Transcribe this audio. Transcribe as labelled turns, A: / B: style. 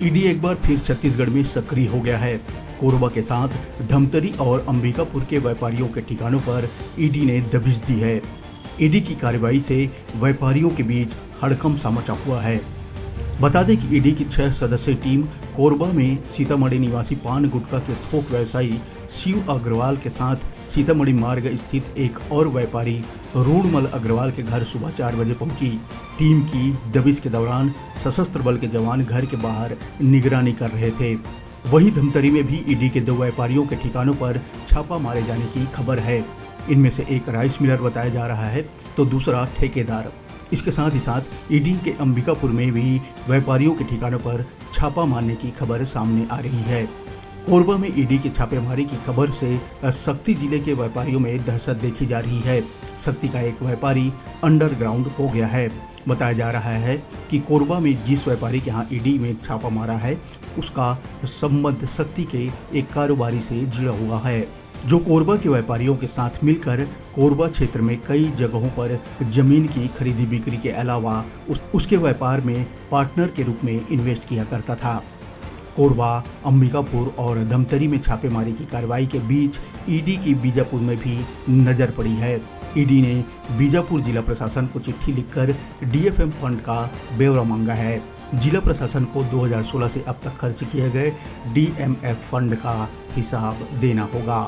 A: ED एक बार फिर छत्तीसगढ़ में सक्रिय हो गया है। कोरबा के साथ धमतरी और अंबिकापुर के व्यापारियों के ठिकानों पर ईडी ने दबिश दी है। ईडी की कार्रवाई से व्यापारियों के बीच हड़कंप सा मचा हुआ है। बता दें कि ईडी की 6 सदस्यीय टीम कोरबा में सीतामढ़ी निवासी पान गुटखा के थोक व्यवसायी शिव अग्रवाल के साथ सीतामढ़ी मार्ग स्थित एक और व्यापारी रूणमल अग्रवाल के घर सुबह 4 बजे पहुंची। टीम की दबिश के दौरान सशस्त्र बल के जवान घर के बाहर निगरानी कर रहे थे। वहीं धमतरी में भी ईडी के 2 व्यापारियों के ठिकानों पर छापा मारे जाने की खबर है। इनमें से एक राइस मिलर बताया जा रहा है तो दूसरा ठेकेदार। इसके साथ ही साथ ईडी के अंबिकापुर में भी व्यापारियों के ठिकानों पर छापा मारने की खबर सामने आ रही है। कोरबा में ईडी की छापेमारी की खबर से सक्ती जिले के व्यापारियों में दहशत देखी जा रही है। सक्ती का एक व्यापारी अंडरग्राउंड हो गया है। बताया जा रहा है कि कोरबा में जिस व्यापारी के यहाँ ईडी में छापा मारा है उसका संबंध सक्ती के एक कारोबारी से जुड़ा हुआ है, जो कोरबा के व्यापारियों के साथ मिलकर कोरबा क्षेत्र में कई जगहों पर जमीन की खरीदी बिक्री के अलावा उसके व्यापार में पार्टनर के रूप में इन्वेस्ट किया करता था। कोरबा, अंबिकापुर और धमतरी में छापेमारी की कार्रवाई के बीच ईडी की बीजापुर में भी नजर पड़ी है। ईडी ने बीजापुर जिला प्रशासन को चिट्ठी लिखकर डीएफएम फंड का ब्यौरा मांगा है। जिला प्रशासन को 2016 से अब तक खर्च किए गए डीएमएफ फंड का हिसाब देना होगा।